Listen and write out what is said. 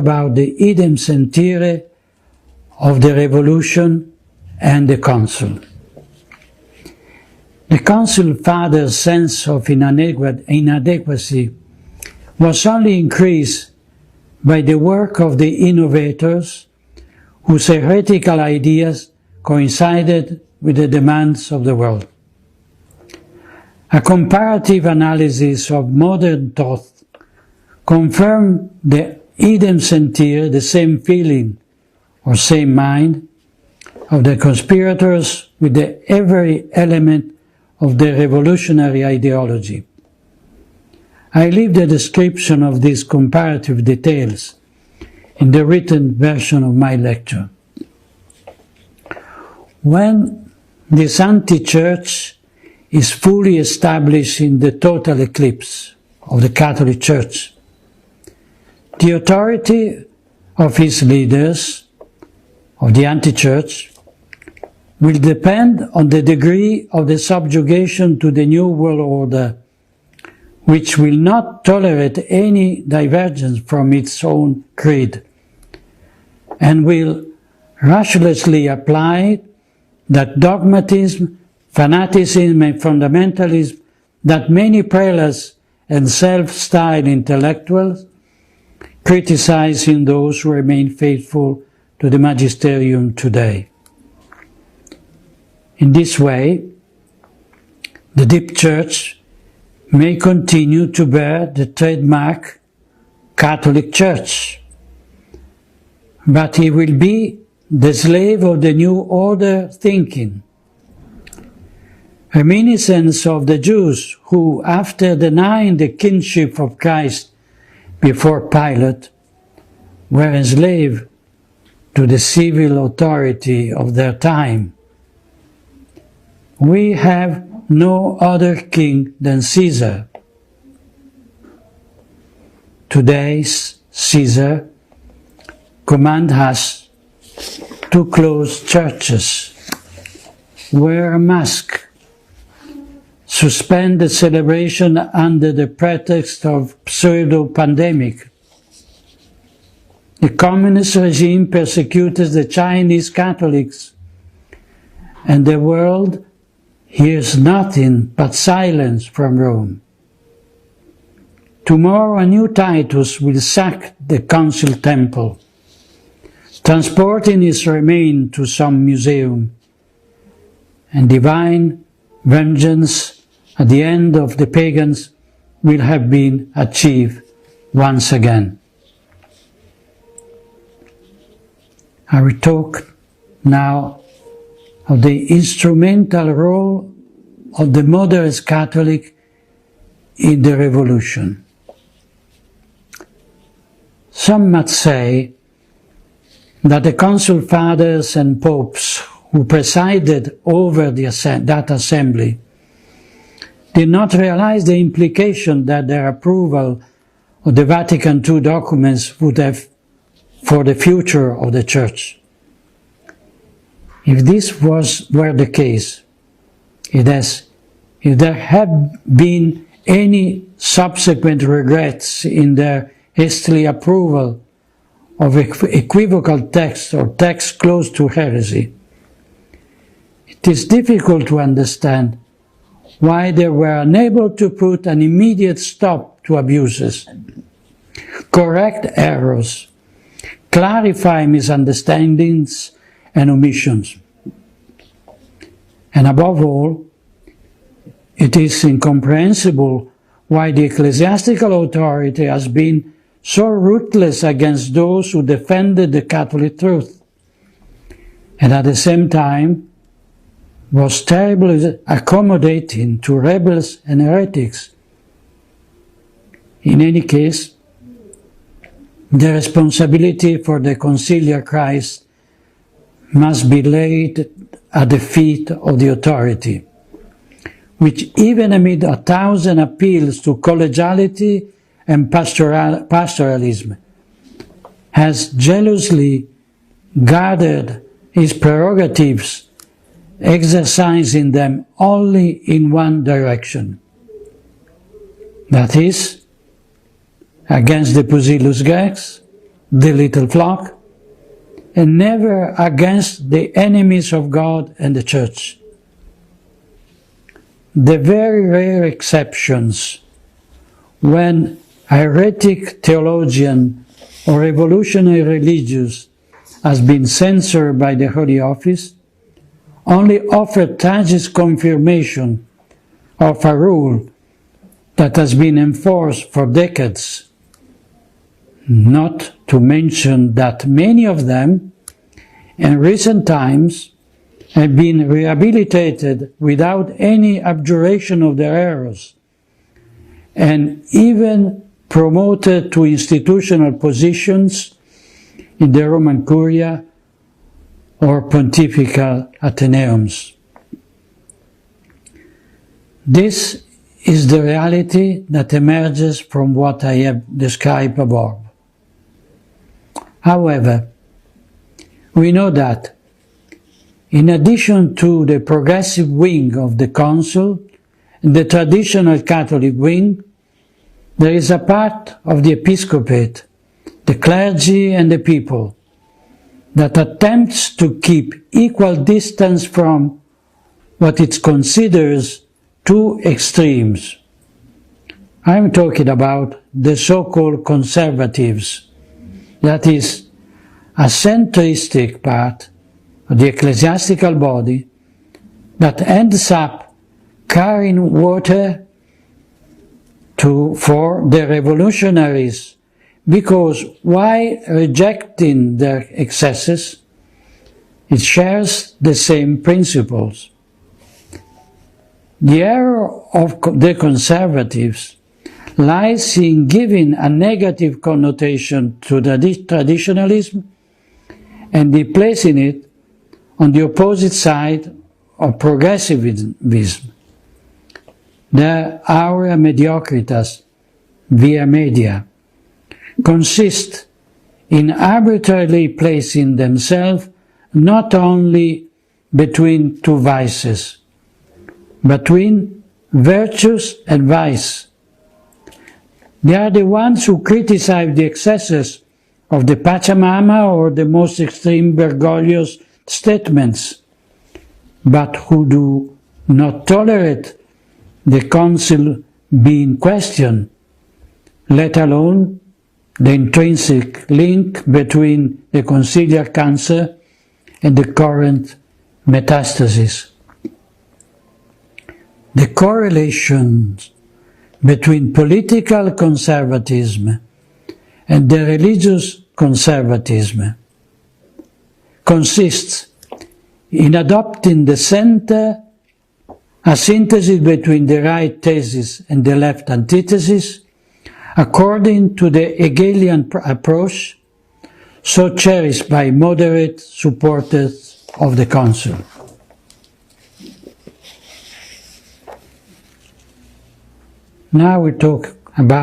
about the idem sentire of the Revolution and the Council. The Council Fathers' sense of inadequacy was only increased by the work of the innovators whose heretical ideas coincided with the demands of the world. A comparative analysis of modern thought confirmed the idem sentire, the same feeling or same mind of the conspirators with every element of the revolutionary ideology. I leave the description of these comparative details in the written version of my lecture. When this anti-church is fully established in the total eclipse of the Catholic Church, the authority of its leaders, of the anti-church, will depend on the degree of the subjugation to the new world order, which will not tolerate any divergence from its own creed, and will ruthlessly apply that dogmatism, fanaticism, and fundamentalism that many prelates and self-styled intellectuals criticize in those who remain faithful to the magisterium today. In this way, the deep church may continue to bear the trademark Catholic Church, but he will be the slave of the new order thinking, reminiscence of the Jews who, after denying the kingship of Christ before Pilate, were enslaved to the civil authority of their time. We have no other king than Caesar. Today's Caesar commands us to close churches, wear a mask, suspend the celebration under the pretext of pseudo-pandemic. The communist regime persecutes the Chinese Catholics, and the world hears nothing but silence from Rome. Tomorrow a new Titus will sack the Council Temple, transporting its remains to some museum, and divine vengeance at the end of the pagans will have been achieved once again. I will talk now of the instrumental role of the moderate Catholic in the Revolution. Some might say that the Council Fathers and Popes who presided over that assembly did not realize the implication that their approval of the Vatican II documents would have for the future of the Church. If this were the case, if there had been any subsequent regrets in their hastily approval of equivocal texts or texts close to heresy, it is difficult to understand why they were unable to put an immediate stop to abuses, correct errors, clarify misunderstandings and omissions. And above all, it is incomprehensible why the ecclesiastical authority has been so ruthless against those who defended the Catholic truth, and at the same time was terribly accommodating to rebels and heretics. In any case, the responsibility for the conciliar Christ must be laid at the feet of the authority, which even amid 1,000 appeals to collegiality and pastoralism, has jealously guarded his prerogatives, exercising them only in one direction, that is, against the Pusillus Grex the little flock, and never against the enemies of God and the Church. The very rare exceptions, when a heretic theologian or revolutionary religious has been censored by the Holy Office, only offer tragic confirmation of a rule that has been enforced for decades, not to mention that many of them, in recent times, have been rehabilitated without any abjuration of their errors, and even promoted to institutional positions in the Roman Curia or pontifical ateneums. This is the reality that emerges from what I have described above. However, we know that, in addition to the progressive wing of the Council and the traditional Catholic wing, there is a part of the episcopate, the clergy and the people, that attempts to keep equal distance from what it considers two extremes. I'm talking about the so-called conservatives, that is, a centristic part of the ecclesiastical body that ends up carrying water for the revolutionaries, because while rejecting their excesses, it shares the same principles. The error of the conservatives lies in giving a negative connotation to the traditionalism and in placing it on the opposite side of progressivism. The aura mediocritas, via media, consist in arbitrarily placing themselves not only between two vices, but between virtues and vice. They are the ones who criticize the excesses of the Pachamama or the most extreme Bergoglio's statements, but who do not tolerate the Council being questioned, let alone the intrinsic link between the conciliar cancer and the current metastasis. The correlations between political conservatism and the religious conservatism consists in adopting the center, a synthesis between the right thesis and the left antithesis, according to the Hegelian approach so cherished by moderate supporters of the Council. Now we talk about